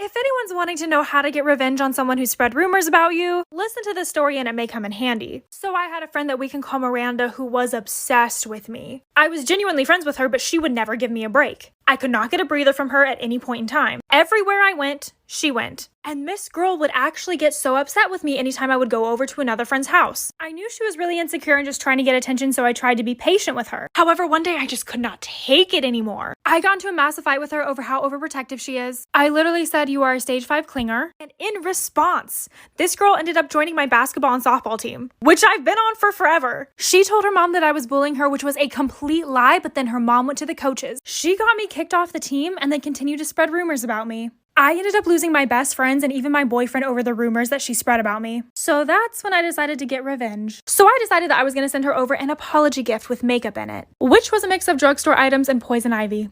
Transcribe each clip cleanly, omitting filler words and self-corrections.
If anyone's wanting to know how to get revenge on someone who spread rumors about you, listen to this story and it may come in handy. So I had a friend that we can call Miranda who was obsessed with me. I was genuinely friends with her, but she would never give me a break. I could not get a breather from her at any point in time. Everywhere I went, she went. And this girl would actually get so upset with me anytime I would go over to another friend's house. I knew she was really insecure and just trying to get attention, so I tried to be patient with her. However, one day I just could not take it anymore. I got into a massive fight with her over how overprotective she is. I literally said, "You are a stage 5 clinger." And in response, this girl ended up joining my basketball and softball team, which I've been on for forever. She told her mom that I was bullying her, which was a complete lie, but then her mom went to the coaches. She got me kicked off the team and then continued to spread rumors about me. I ended up losing my best friends and even my boyfriend over the rumors that she spread about me. So that's when I decided to get revenge. So I decided that I was going to send her over an apology gift with makeup in it, which was a mix of drugstore items and poison ivy.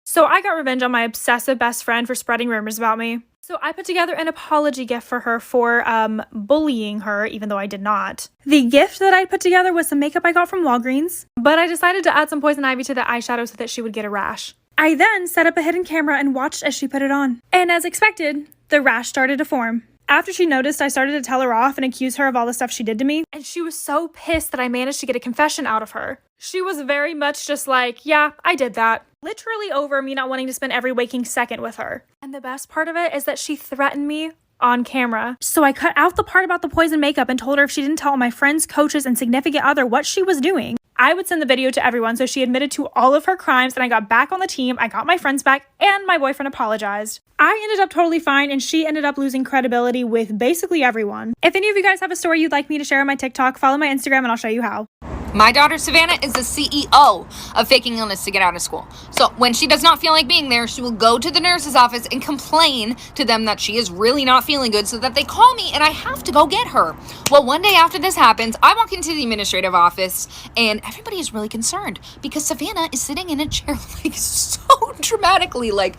So I got revenge on my obsessive best friend for spreading rumors about me. So I put together an apology gift for her for bullying her, even though I did not. The gift that I put together was some makeup I got from Walgreens, but I decided to add some poison ivy to the eyeshadow so that she would get a rash. I then set up a hidden camera and watched as she put it on. And as expected, the rash started to form. After she noticed, I started to tell her off and accuse her of all the stuff she did to me. And she was so pissed that I managed to get a confession out of her. She was very much just like, "Yeah, I did that." Literally over me not wanting to spend every waking second with her. And the best part of it is that she threatened me on camera. So I cut out the part about the poison makeup and told her if she didn't tell all my friends, coaches, and significant other what she was doing, I would send the video to everyone. So she admitted to all of her crimes and I got back on the team. I got my friends back and my boyfriend apologized. I ended up totally fine and she ended up losing credibility with basically everyone. If any of you guys have a story you'd like me to share on my TikTok, follow my Instagram and I'll show you how. My daughter Savannah is the CEO of faking illness to get out of school. So when she does not feel like being there, she will go to the nurse's office and complain to them that she is really not feeling good so that they call me and I have to go get her. Well, one day after this happens, I walk into the administrative office and everybody is really concerned because Savannah is sitting in a chair like so dramatically like,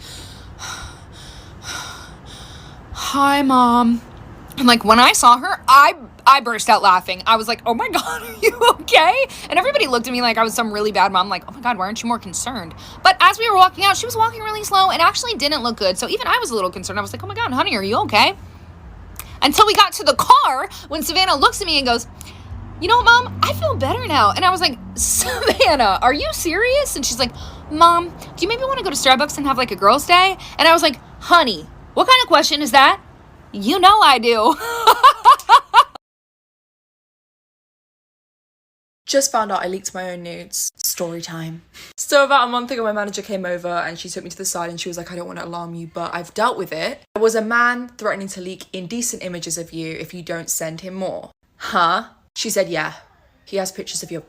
"Hi, Mom." And like when I saw her, I burst out laughing. I was like, "Oh my God, are you okay?" And everybody looked at me like I was some really bad mom. Like, "Oh my God, why aren't you more concerned?" But as we were walking out, she was walking really slow and actually didn't look good. So even I was a little concerned. I was like, "Oh my God, honey, are you okay?" Until we got to the car when Savannah looks at me and goes, "You know what, Mom? I feel better now." And I was like, "Savannah, are you serious?" And she's like, "Mom, do you maybe want to go to Starbucks and have like a girls' day?" And I was like, "Honey, what kind of question is that? You know I do." Just found out I leaked my own nudes. Story time. So about a month ago, my manager came over and she took me to the side and she was like, "I don't want to alarm you, but I've dealt with it. There was a man threatening to leak indecent images of you if you don't send him more." Huh? She said, "Yeah, he has pictures of your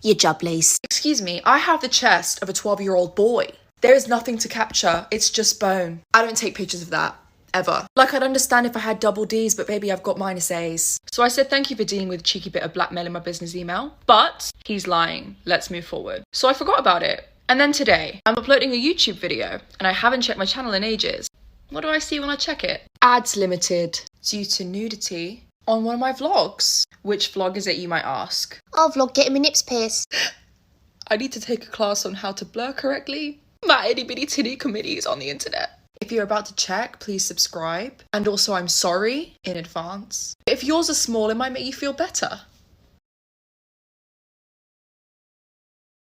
jubblies." Excuse me, I have the chest of a 12-year-old boy. There is nothing to capture. It's just bone. I don't take pictures of that. Ever. Like, I'd understand if I had double D's, but baby, I've got minus A's. So I said, "Thank you for dealing with a cheeky bit of blackmail in my business email, but he's lying. Let's move forward." So I forgot about it. And then today, I'm uploading a YouTube video, and I haven't checked my channel in ages. What do I see when I check it? Ads limited due to nudity on one of my vlogs. Which vlog is it, you might ask? I'll vlog getting my nips pierced. I need to take a class on how to blur correctly. My itty bitty titty committee is on the internet. If you're about to check, please subscribe. And also, I'm sorry in advance. If yours are small, it might make you feel better.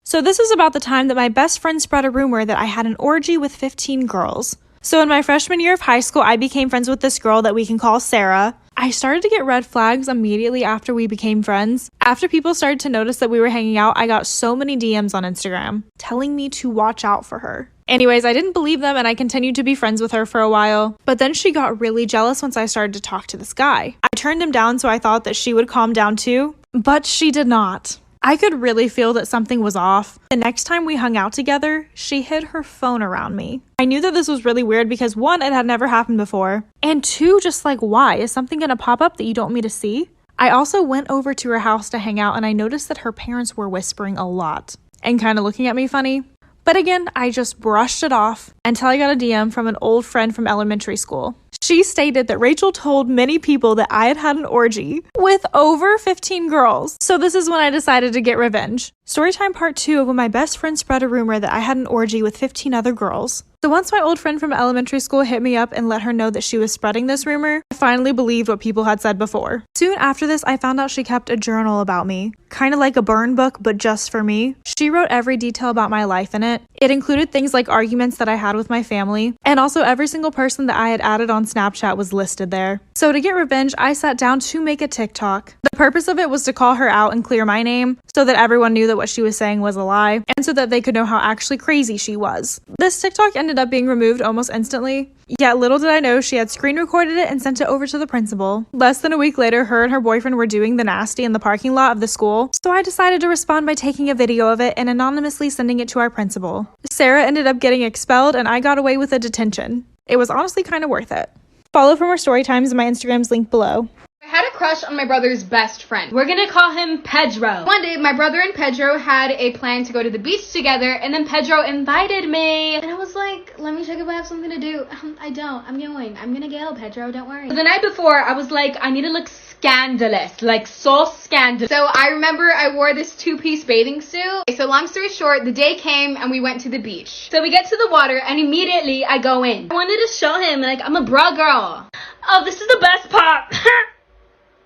So this is about the time that my best friend spread a rumor that I had an orgy with 15 girls. So in my freshman year of high school, I became friends with this girl that we can call Sarah. I started to get red flags immediately after we became friends. After people started to notice that we were hanging out, I got so many DMs on Instagram telling me to watch out for her. Anyways, I didn't believe them and I continued to be friends with her for a while. But then she got really jealous once I started to talk to this guy. I turned him down, so I thought that she would calm down too, but she did not. I could really feel that something was off. The next time we hung out together, she hid her phone around me. I knew that this was really weird because 1, it had never happened before, and 2, just like, why? Is something gonna pop up that you don't want me to see? I also went over to her house to hang out and I noticed that her parents were whispering a lot and kind of looking at me funny. But again, I just brushed it off until I got a DM from an old friend from elementary school. She stated that Rachel told many people that I had had an orgy with over 15 girls. So this is when I decided to get revenge. Storytime part 2 of when my best friend spread a rumor that I had an orgy with 15 other girls. So once my old friend from elementary school hit me up and let her know that she was spreading this rumor, I finally believed what people had said before. Soon after this, I found out she kept a journal about me, kind of like a burn book, but just for me. She wrote every detail about my life in it. It included things like arguments that I had with my family, and also every single person that I had added on Snapchat was listed there. So to get revenge, I sat down to make a TikTok. The purpose of it was to call her out and clear my name so that everyone knew that what she was saying was a lie, and so that they could know how actually crazy she was. This TikTok ended up being removed almost instantly, yet little did I know she had screen recorded it and sent it over to the principal. Less than a week later, her and her boyfriend were doing the nasty in the parking lot of the school, so I decided to respond by taking a video of it and anonymously sending it to our principal. Sarah ended up getting expelled and I got away with a detention. It was honestly kind of worth it. Follow for more story times, my Instagram's linked below. I had a crush on my brother's best friend. We're gonna call him Pedro. One day, my brother and Pedro had a plan to go to the beach together, and then Pedro invited me. And I was like, let me check if I have something to do. I don't. I'm going. I'm gonna go, Pedro. Don't worry. The night before, I was like, I need to look scandalous. Like, so scandalous. So I remember I wore this two-piece bathing suit. So long story short, the day came and we went to the beach. So we get to the water and immediately I go in. I wanted to show him, like, I'm a bra girl. Oh, this is the best part.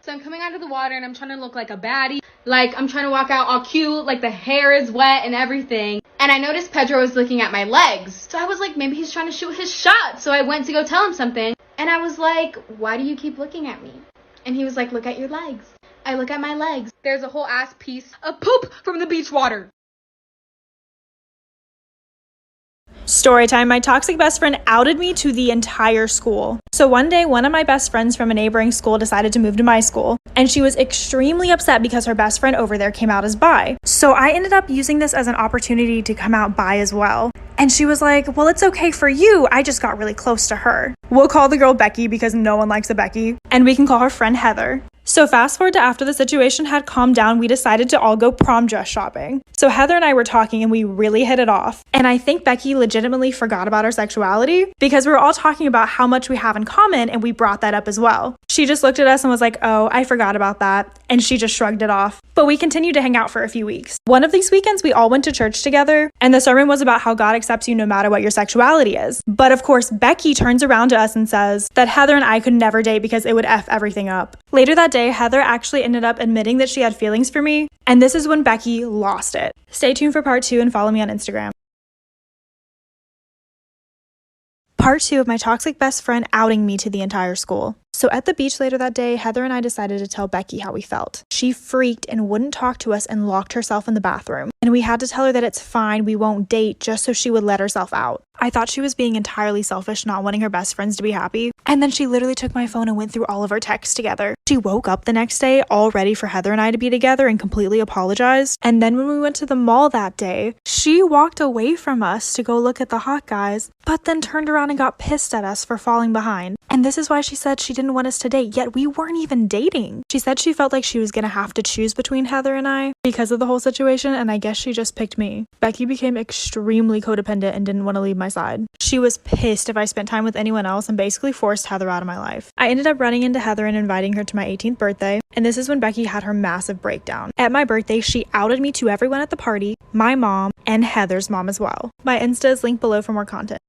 So I'm coming out of the water and I'm trying to look like a baddie. Like, I'm trying to walk out all cute, like the hair is wet and everything. And I noticed Pedro was looking at my legs. So I was like, maybe he's trying to shoot his shot. So I went to go tell him something. And I was like, why do you keep looking at me? And he was like, look at your legs. I look at my legs. There's a whole ass piece of poop from the beach water. Storytime, my toxic best friend outed me to the entire school. So one day, one of my best friends from a neighboring school decided to move to my school, and she was extremely upset because her best friend over there came out as bi. So I ended up using this as an opportunity to come out bi as well. And she was like, well, it's okay for you. I just got really close to her. We'll call the girl Becky because no one likes a Becky, and we can call her friend Heather. So fast forward to after the situation had calmed down, we decided to all go prom dress shopping. So Heather and I were talking and we really hit it off. And I think Becky legitimately forgot about our sexuality because we were all talking about how much we have in common and we brought that up as well. She just looked at us and was like, oh, I forgot about that. And she just shrugged it off. But we continued to hang out for a few weeks. One of these weekends, we all went to church together, and the sermon was about how God accepts you no matter what your sexuality is. But of course, Becky turns around to us and says that Heather and I could never date because it would F everything up. Later that day, Heather actually ended up admitting that she had feelings for me, and this is when Becky lost it. Stay tuned for part 2 and follow me on Instagram. Part 2 of my toxic best friend outing me to the entire school. So at the beach later that day, Heather and I decided to tell Becky how we felt. She freaked and wouldn't talk to us and locked herself in the bathroom. And we had to tell her that it's fine, we won't date, just so she would let herself out. I thought she was being entirely selfish, not wanting her best friends to be happy. And then she literally took my phone and went through all of our texts together. She woke up the next day all ready for Heather and I to be together and completely apologized. And then when we went to the mall that day, she walked away from us to go look at the hot guys, but then turned around and got pissed at us for falling behind. And this is why she said she didn't want us to date, yet we weren't even dating. She said she felt like she was gonna have to choose between Heather and I because of the whole situation, and I guess she just picked me. Becky became extremely codependent and didn't want to leave my side. She was pissed if I spent time with anyone else and basically forced Heather out of my life. I ended up running into Heather and inviting her to my 18th birthday, and this is when Becky had her massive breakdown. At my birthday, she outed me to everyone at the party, my mom, and Heather's mom as well. My Insta is linked below for more content.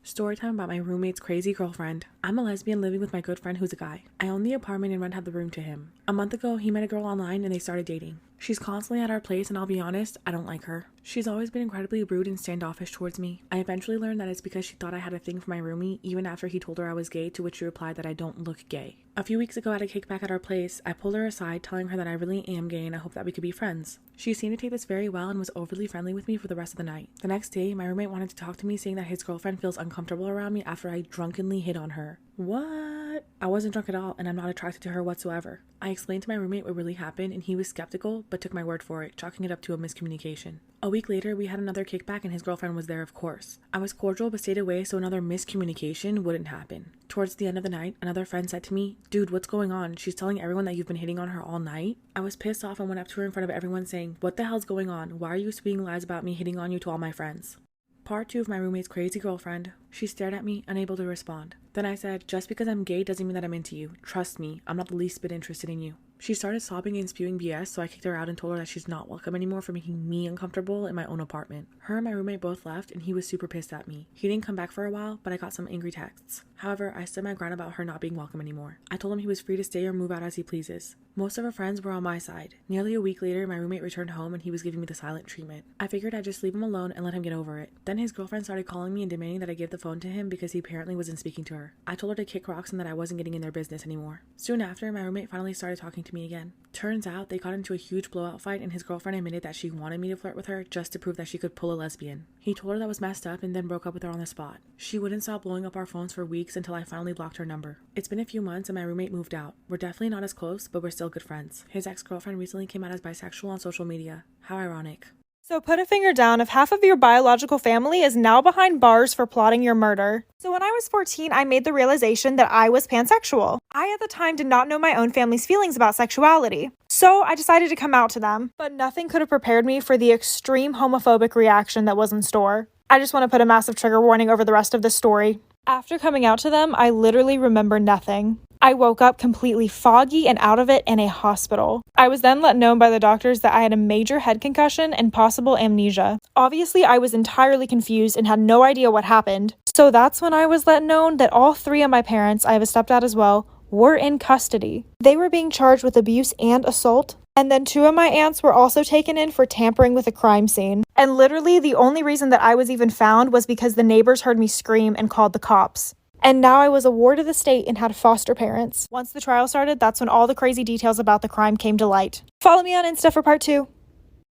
Storytime about my roommate's crazy girlfriend. I'm a lesbian living with my good friend who's a guy. I own the apartment and rent out the room to him. A month ago, he met a girl online and they started dating. She's constantly at our place and I'll be honest, I don't like her. She's always been incredibly rude and standoffish towards me. I eventually learned that it's because she thought I had a thing for my roomie even after he told her I was gay, to which she replied that I don't look gay. A few weeks ago at a kickback at our place, I pulled her aside telling her that I really am gay and I hope that we could be friends. She seemed to take this very well and was overly friendly with me for the rest of the night. The next day, my roommate wanted to talk to me saying that his girlfriend feels uncomfortable around me after I drunkenly hit on her. What? I wasn't drunk at all and I'm not attracted to her whatsoever. I explained to my roommate what really happened and he was skeptical but took my word for it, chalking it up to a miscommunication. A week later, we had another kickback and his girlfriend was there, of course. I was cordial but stayed away so another miscommunication wouldn't happen. Towards the end of the night, another friend said to me, "Dude, what's going on? She's telling everyone that you've been hitting on her all night." I was pissed off and went up to her in front of everyone saying, "What the hell's going on? Why are you speaking lies about me hitting on you to all my friends?" Part 2 of my roommate's crazy girlfriend. She stared at me, unable to respond. Then I said, "Just because I'm gay doesn't mean that I'm into you. Trust me, I'm not the least bit interested in you." She started sobbing and spewing BS, so I kicked her out and told her that she's not welcome anymore for making me uncomfortable in my own apartment. Her and my roommate both left, and he was super pissed at me. He didn't come back for a while, but I got some angry texts. However, I stood my ground about her not being welcome anymore. I told him he was free to stay or move out as he pleases. Most of her friends were on my side. Nearly a week later, my roommate returned home and he was giving me the silent treatment. I figured I'd just leave him alone and let him get over it. Then his girlfriend started calling me and demanding that I give the phone to him because he apparently wasn't speaking to her. I told her to kick rocks and that I wasn't getting in their business anymore. Soon after, my roommate finally started talking to me again. Turns out they got into a huge blowout fight and his girlfriend admitted that she wanted me to flirt with her just to prove that she could pull a lesbian. He told her that was messed up and then broke up with her on the spot. She wouldn't stop blowing up our phones for weeks until I finally blocked her number. It's been a few months and my roommate moved out. We're definitely not as close, but we're still good friends. His ex-girlfriend recently came out as bisexual on social media. How ironic. So put a finger down if half of your biological family is now behind bars for plotting your murder. So when I was 14, I made the realization that I was pansexual. I at the time did not know my own family's feelings about sexuality. So I decided to come out to them. But nothing could have prepared me for the extreme homophobic reaction that was in store. I just want to put a massive trigger warning over the rest of this story. After coming out to them, I literally remember nothing. I woke up completely foggy and out of it in a hospital. I was then let know by the doctors that I had a major head concussion and possible amnesia. Obviously, I was entirely confused and had no idea what happened. So that's when I was let know that all three of my parents, I have a stepdad as well, were in custody. They were being charged with abuse and assault. And then two of my aunts were also taken in for tampering with a crime scene. And literally the only reason that I was even found was because the neighbors heard me scream and called the cops. And now I was a ward of the state and had foster parents. Once the trial started, that's when all the crazy details about the crime came to light. Follow me on Insta for part 2.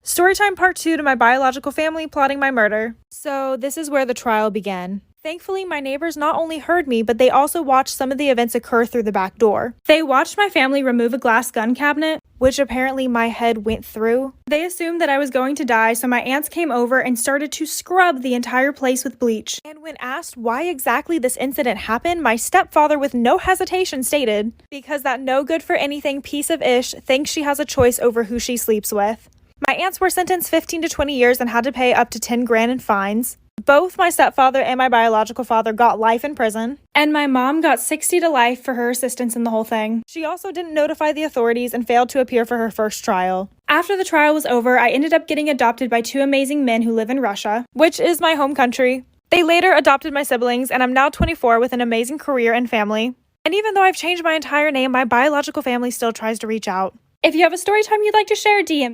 Storytime part 2 to my biological family plotting my murder. So this is where the trial began. Thankfully, my neighbors not only heard me, but they also watched some of the events occur through the back door. They watched my family remove a glass gun cabinet, which apparently my head went through. They assumed that I was going to die, so my aunts came over and started to scrub the entire place with bleach. And when asked why exactly this incident happened, my stepfather with no hesitation stated, because that no good for anything piece of ish thinks she has a choice over who she sleeps with. My aunts were sentenced 15 to 20 years and had to pay up to 10 grand in fines. Both my stepfather and my biological father got life in prison, and my mom got 60 to life for her assistance in the whole thing. She also didn't notify the authorities and failed to appear for her first trial. After the trial was over, I ended up getting adopted by two amazing men who live in Russia, which is my home country. They later adopted my siblings, and I'm now 24 with an amazing career and family. And even though I've changed my entire name, my biological family still tries to reach out. If you have a story time you'd like to share, DM